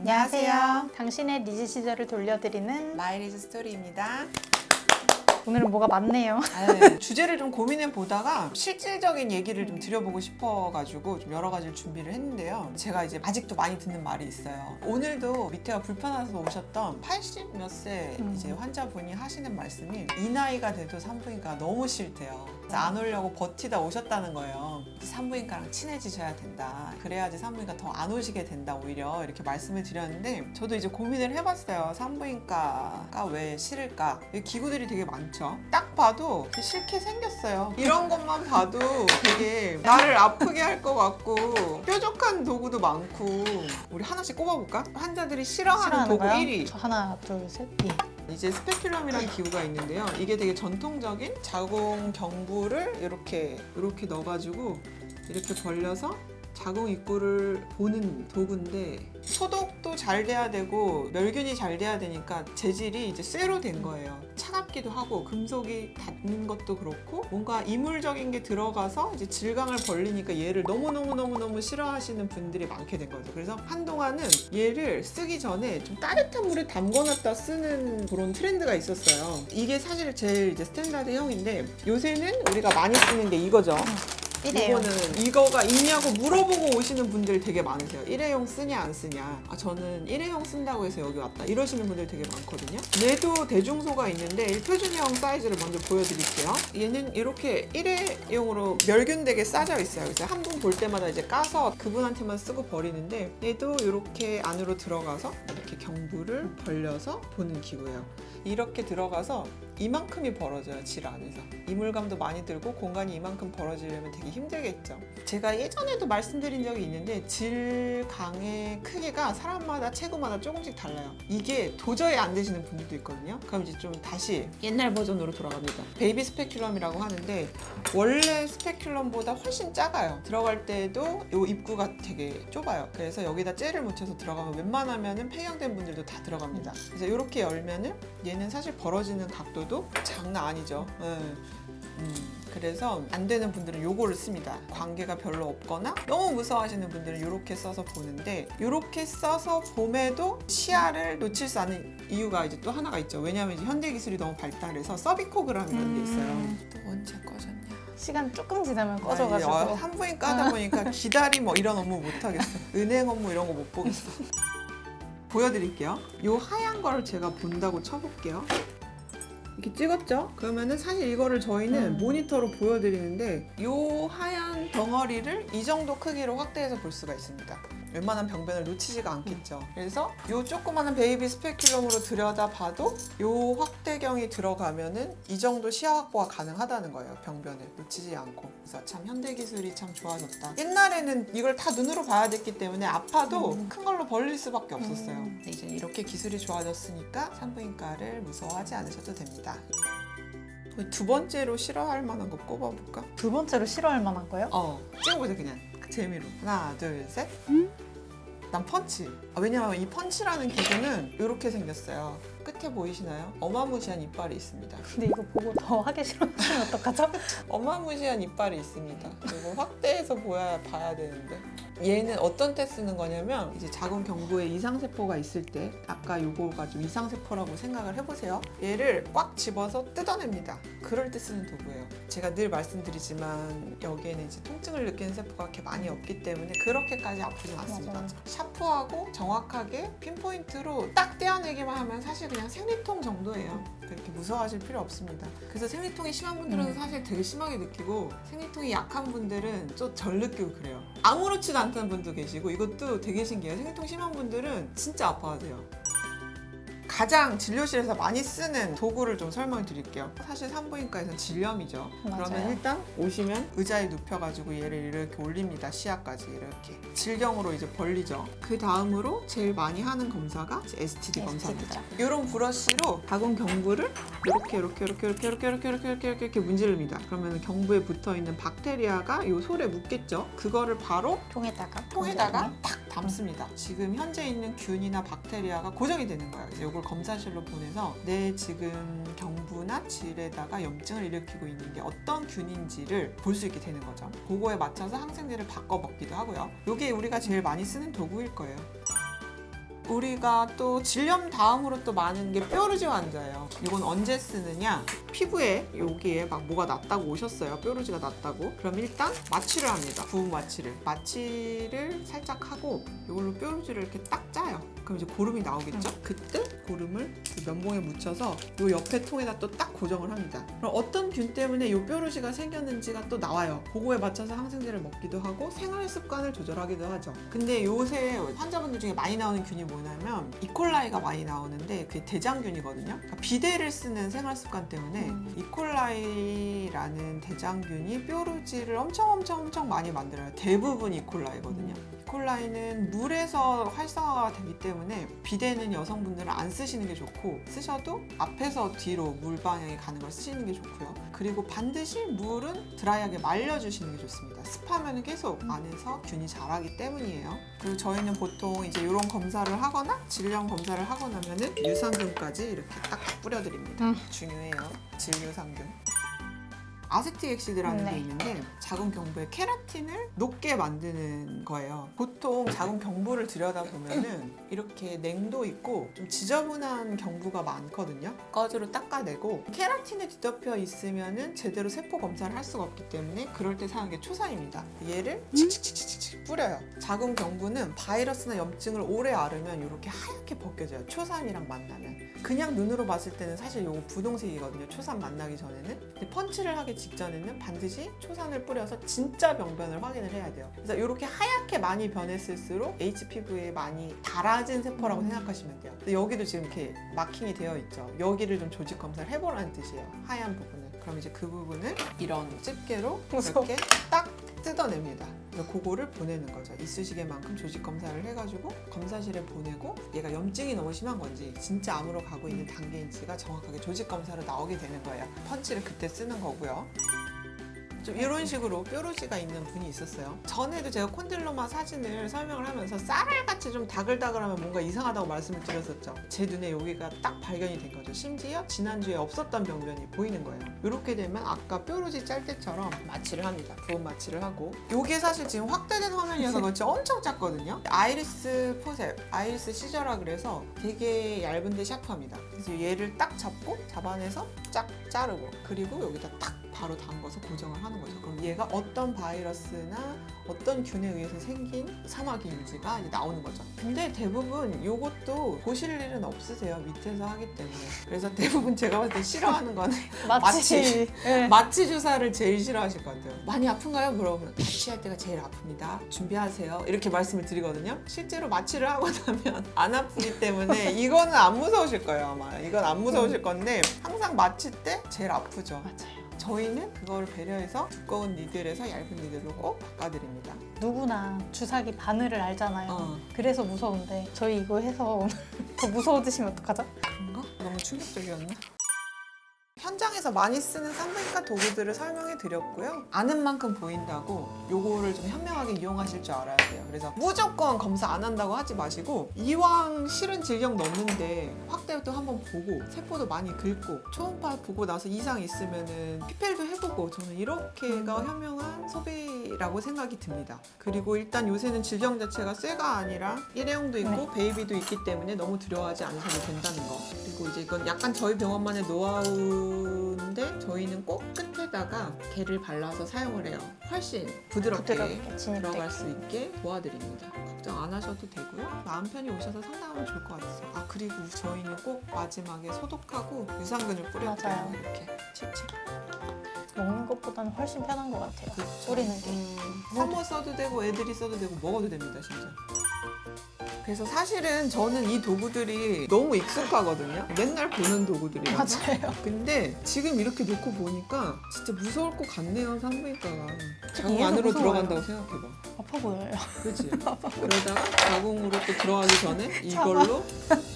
안녕하세요. 당신의 리즈 시절을 돌려드리는 마이리즈 스토리입니다. 오늘은 뭐가 많네요. 주제를 좀 고민해 보다가 실질적인 얘기를 좀 드려보고 싶어가지고 좀 여러 가지를 준비를 했는데요. 제가 이제 아직도 많이 듣는 말이 있어요. 오늘도 밑에가 불편해서 오셨던 80 몇 세 이제 환자분이 하시는 말씀이 이 나이가 돼도 산부인과가 너무 싫대요. 그래서 안 오려고 버티다 오셨다는 거예요. 산부인과랑 친해지셔야 된다. 그래야지 산부인과 더 안 오시게 된다 오히려 이렇게 말씀을 드렸는데 저도 이제 고민을 해봤어요. 산부인과가 왜 싫을까? 기구들이 되게 많죠. 딱 봐도 싫게 생겼어요. 이런 것만 봐도 되게 나를 아프게 할 것 같고 뾰족한 도구도 많고. 우리 하나씩 꼽아볼까? 환자들이 싫어하는 도구 거요? 1위. 저 하나, 둘, 셋, 예. 이제 스페큘럼이라는 기구가 있는데요. 이게 되게 전통적인 자궁 경부를 이렇게 넣어가지고 이렇게 벌려서 자궁 입구를 보는 도구인데 소독도 잘 돼야 되고 멸균이 잘 돼야 되니까 재질이 이제 쇠로 된 거예요. 차갑기도 하고 금속이 닿는 것도 그렇고 뭔가 이물적인 게 들어가서 이제 질감을 벌리니까 얘를 너무 싫어하시는 분들이 많게 된 거죠. 그래서 한동안은 얘를 쓰기 전에 좀 따뜻한 물에 담궈놨다 쓰는 그런 트렌드가 있었어요. 이게 사실 제일 이제 스탠다드형인데 요새는 우리가 많이 쓰는 게 이거죠. 일회용. 이거는 이거가 있냐고 물어보고 오시는 분들 되게 많으세요. 일회용 쓰냐 안 쓰냐. 저는 일회용 쓴다고 해서 여기 왔다 이러시는 분들 되게 많거든요. 얘도 대중소가 있는데 표준형 사이즈를 먼저 보여드릴게요. 얘는 이렇게 일회용으로 멸균되게 싸져 있어요. 그래서 한 분 볼 때마다 이제 까서 그분한테만 쓰고 버리는데 얘도 이렇게 안으로 들어가서 이렇게 경부를 벌려서 보는 기구예요. 이렇게 들어가서 이만큼이 벌어져요. 질 안에서. 이물감도 많이 들고 공간이 이만큼 벌어지려면 되게 힘들겠죠. 제가 예전에도 말씀드린 적이 있는데 질강의 크기가 사람마다 체구마다 조금씩 달라요. 이게 도저히 안 되시는 분들도 있거든요. 그럼 이제 좀 다시 옛날 버전으로 돌아갑니다. 베이비 스페큘럼이라고 하는데 원래 스페큘럼보다 훨씬 작아요. 들어갈 때도 이 입구가 되게 좁아요. 그래서 여기다 젤을 묻혀서 들어가면 웬만하면 폐경된 분들도 다 들어갑니다. 그래서 이렇게 열면은 얘는 사실 벌어지는 각도도 장난 아니죠. 그래서 안 되는 분들은 요거를 씁니다. 관계가 별로 없거나 너무 무서워하시는 분들은 이렇게 써서 보는데 이렇게 써서 봄에도 시야를 놓칠 수 않는 이유가 이제 또 하나가 있죠. 왜냐하면 이제 현대 기술이 너무 발달해서 서비코그라는 게 있어요. 또 언제 꺼졌냐? 시간 조금 지나면 꺼져가지고. 산부인과 하다 보니까 기다리 뭐 이런 업무 못 하겠어. 은행 업무 이런 거 못 보겠어. 보여드릴게요. 요 하얀 거를 제가 본다고 쳐볼게요. 이렇게 찍었죠? 그러면은 사실 이거를 저희는 모니터로 보여드리는데 요 하얀 덩어리를 이 정도 크기로 확대해서 볼 수가 있습니다. 웬만한 병변을 놓치지가 않겠죠. 그래서 요 조그마한 베이비 스페큘럼으로 들여다봐도 요 확대경이 들어가면은 이 정도 시야 확보가 가능하다는 거예요. 병변을 놓치지 않고. 그래서 참 현대 기술이 참 좋아졌다. 옛날에는 이걸 다 눈으로 봐야 됐기 때문에 아파도 큰 걸로 벌릴 수밖에 없었어요. 근데 이제 이렇게 기술이 좋아졌으니까 산부인과를 무서워하지 않으셔도 됩니다. 두 번째로 싫어할 만한 거 꼽아볼까? 두 번째로 싫어할 만한 거요? 찍어보자 그냥 재미로. 하나 둘 셋. 난 펀치. 왜냐면 이 펀치라는 기구는 이렇게 생겼어요. 끝에 보이시나요? 어마무시한 이빨이 있습니다. 근데 이거 보고 더 하기 싫어지면 어떡하죠? 어마무시한 이빨이 있습니다. 그리고 확대해서 봐야 되는데 얘는 어떤 때 쓰는 거냐면 이제 자궁 경부에 이상세포가 있을 때 아까 요거가 좀 이상세포라고 생각을 해보세요. 얘를 꽉 집어서 뜯어냅니다. 그럴 때 쓰는 도구예요. 제가 늘 말씀드리지만 여기에는 이제 통증을 느끼는 세포가 그렇게 많이 없기 때문에 그렇게까지 아프진 않습니다. 맞아요. 샤프하고 정확하게 핀포인트로 딱 떼어내기만 하면 사실 그냥 생리통 정도예요. 그렇게 무서워하실 필요 없습니다. 그래서 생리통이 심한 분들은 사실 되게 심하게 느끼고 생리통이 약한 분들은 좀 덜 느끼고 그래요. 아무렇지도 않다는 분도 계시고 이것도 되게 신기해요. 생리통 심한 분들은 진짜 아파하세요. 가장 진료실에서 많이 쓰는 도구를 좀 설명을 드릴게요. 사실 산부인과에서는 질염이죠. 맞아요. 그러면 일단 오시면 의자에 눕혀가지고 얘를 이렇게 올립니다. 시야까지 이렇게. 질경으로 이제 벌리죠. 그 다음으로 제일 많이 하는 검사가 이제 STD 검사입니다. 이런 브러쉬로 자궁 경부를 이렇게 문지릅니다. 그러면 경부에 붙어있는 박테리아가 이 솔에 묻겠죠. 그거를 바로 통에다가 탁 담습니다. 지금 현재 있는 균이나 박테리아가 고정이 되는 거예요. 이제 이걸 검사실로 보내서 내 지금 경부나 질에다가 염증을 일으키고 있는 게 어떤 균인지를 볼 수 있게 되는 거죠. 그거에 맞춰서 항생제를 바꿔 먹기도 하고요. 이게 우리가 제일 많이 쓰는 도구일 거예요. 우리가 또 질염 다음으로 또 많은 게 뾰루지 환자예요. 이건 언제 쓰느냐? 피부에 여기에 막 뭐가 났다고 오셨어요. 뾰루지가 났다고. 그럼 일단 마취를 합니다. 부분 마취를. 마취를 살짝 하고 이걸로 뾰루지를 이렇게 딱 짜요. 그럼 이제 고름이 나오겠죠? 그때 고름을 이 면봉에 묻혀서 이 옆에 통에다 또 딱 고정을 합니다. 그럼 어떤 균 때문에 이 뾰루지가 생겼는지가 또 나와요. 그거에 맞춰서 항생제를 먹기도 하고 생활 습관을 조절하기도 하죠. 근데 요새 환자분들 중에 많이 나오는 균이 뭐냐면 이콜라이가 많이 나오는데 그게 대장균이거든요. 그러니까 비데를 쓰는 생활 습관 때문에 이콜라이라는 대장균이 뾰루지를 엄청 많이 만들어요. 대부분 이콜라이거든요. 이콜라이는 물에서 활성화가 되기 때문에 비데는 여성분들은 안 쓰시는 게 좋고, 쓰셔도 앞에서 뒤로 물 방향이 가는 걸 쓰시는 게 좋고요. 그리고 반드시 물은 드라이하게 말려주시는 게 좋습니다. 습하면 계속 안에서 균이 자라기 때문이에요. 그리고 저희는 보통 이제 이런 검사를 하거나 질염 검사를 하고 나면은 유산균까지 이렇게 딱 뿌려드립니다. 중요해요. 질유산균. 아세틱엑시드라는 게 있는데 자궁 경부의 케라틴을 녹게 만드는 거예요. 보통 자궁 경부를 들여다보면은 이렇게 냉도 있고 좀 지저분한 경부가 많거든요. 거즈로 닦아내고 케라틴에 뒤덮여 있으면은 제대로 세포 검사를 할 수가 없기 때문에 그럴 때 사용하는 게 초산입니다. 얘를 칙칙칙칙 뿌려요. 자궁 경부는 바이러스나 염증을 오래 앓으면 이렇게 하얗게 벗겨져요. 초산이랑 만나면. 그냥 눈으로 봤을 때는 사실 이거 분홍색이거든요. 초산 만나기 전에는. 근데 펀치를 하기 직전에는 반드시 초산을 뿌려서 진짜 병변을 확인을 해야 돼요. 그래서 이렇게 하얗게 많이 변했을수록 HPV에 많이 달아진 세포라고 생각하시면 돼요. 근데 여기도 지금 이렇게 마킹이 되어 있죠. 여기를 좀 조직 검사를 해보라는 뜻이에요. 하얀 부분을. 그럼 이제 그 부분을 이런 집게로 이렇게 딱 뜯어냅니다. 그래서 그거를 보내는 거죠. 이쑤시개만큼 조직 검사를 해가지고 검사실에 보내고 얘가 염증이 너무 심한 건지 진짜 암으로 가고 있는 단계인지가 정확하게 조직 검사로 나오게 되는 거예요. 펀치를 그때 쓰는 거고요. 좀 이런 식으로 뾰루지가 있는 분이 있었어요. 전에도 제가 콘딜로마 사진을 설명을 하면서 쌀알같이 좀 다글다글하면 뭔가 이상하다고 말씀을 드렸었죠. 제 눈에 여기가 딱 발견이 된 거죠. 심지어 지난주에 없었던 병변이 보이는 거예요. 이렇게 되면 아까 뾰루지 짤 때처럼 마취를 합니다. 부분 마취를 하고. 이게 사실 지금 확대된 화면이어서 그렇지 엄청 작거든요. 아이리스 포셉, 아이리스 시저라 그래서 되게 얇은데 샤프합니다. 그래서 얘를 딱 잡고 잡아내서 쫙 자르고 그리고 여기다 딱 바로 담궈서 고정을 하는 거죠. 그럼 얘가 어떤 바이러스나 어떤 균에 의해서 생긴 사마귀인지가 이제 나오는 거죠. 근데 대부분 이것도 보실 일은 없으세요. 밑에서 하기 때문에. 그래서 대부분 제가 봤을 때 싫어하는 거는 마취. 네. 마취 주사를 제일 싫어하실 것 같아요. 많이 아픈가요? 물어보면 마취할 때가 제일 아픕니다. 준비하세요. 이렇게 말씀을 드리거든요. 실제로 마취를 하고 나면 안 아프기 때문에 이거는 안 무서우실 거예요. 아마 이건 안 무서우실 건데 항상 마취 때 제일 아프죠. 맞아요. 저희는 그걸 배려해서 두꺼운 니들에서 얇은 니들로 꼭 바꿔드립니다. 누구나 주사기 바늘을 알잖아요. 어. 그래서 무서운데 저희 이거 해서 더 무서워지시면 어떡하죠? 그런가? 너무 충격적이었나? 현장에서 많이 쓰는 산부인과 도구들을 설명해 드렸고요. 아는 만큼 보인다고 요거를 좀 현명하게 이용하실 줄 알아야 돼요. 그래서 무조건 검사 안 한다고 하지 마시고 이왕 실은 질경 넣는데 확대도 한번 보고 세포도 많이 긁고 초음파 보고 나서 이상 있으면은 피펠도 해보고 저는 이렇게가 현명한 소비라고 생각이 듭니다. 그리고 일단 요새는 질경 자체가 쇠가 아니라 일회용도 있고 베이비도 있기 때문에 너무 두려워하지 않으셔도 된다는 거. 그리고 이제 이건 약간 저희 병원만의 노하우인데 저희는 꼭 끝에다가 게를 발라서 사용을 해요. 훨씬 부드럽게 들어갈 수 있게 도와드립니다. 걱정 안 하셔도 되고요. 마음 편히 오셔서 상담하면 좋을 것 같아요. 아 그리고 저희는 꼭 마지막에 소독하고 유산균을 뿌려드려요. 맞아요. 이렇게 칙칙. 먹는 것보다는 훨씬 편한 것 같아요. 뿌리는 게. 산모 써도 되고 애들이 써도 되고 먹어도 됩니다. 진짜. 그래서 사실은 저는 이 도구들이 너무 익숙하거든요. 맨날 보는 도구들이라서. 맞아요. 근데 지금 이렇게 놓고 보니까 진짜 무서울 것 같네요. 산부인과가. 자궁 얘도 안으로 무서워요. 들어간다고 생각해봐. 아파 보여요. 그치? 그러다가 자궁으로 또 들어가기 전에 이걸로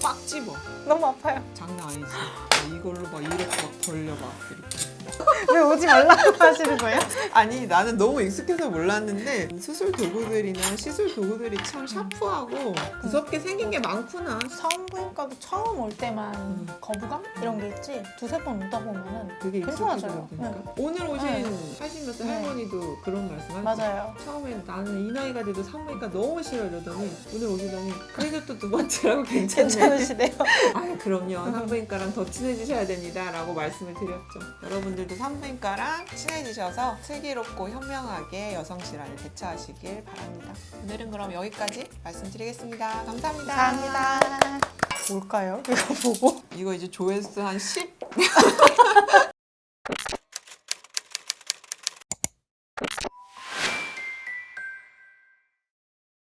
꽉 집어. 너무 아파요. 장난 아니지. 이걸로 막 이렇게 막 벌려봐. 이렇게. 왜 오지 말라고 하시는 거예요? 아니 나는 너무 익숙해서 몰랐는데 수술 도구들이나 시술 도구들이 참 샤프하고 무섭게 생긴 게 많구나. 산부인과도 처음 올 때만 거부감? 이런 게 있지 두세 번 오다 보면은 되게 괜찮아져요. 익숙해져요. 그러니까. 오늘 오신 네. 80몇 살 네. 할머니도 그런 말씀 하시죠. 맞아요. 처음엔 나는 이 나이가 돼도 산부인과 너무 싫어 이러더니 오늘 오시더니 그래도 또 두 번째라고 괜찮네. 괜찮으시대요. 아 그럼요. 산부인과랑 더 친해지셔야 됩니다 라고 말씀을 드렸죠. 여러분들도 산부인과랑 친해지셔서 슬기롭고 현명하게 여성질환을 대처하시길 바랍니다. 오늘은 그럼 여기까지 말씀드리겠습니다. 감사합니다. 감사합니다. 뭘까요? 이거 보고? 이거 이제 조회수 한 10?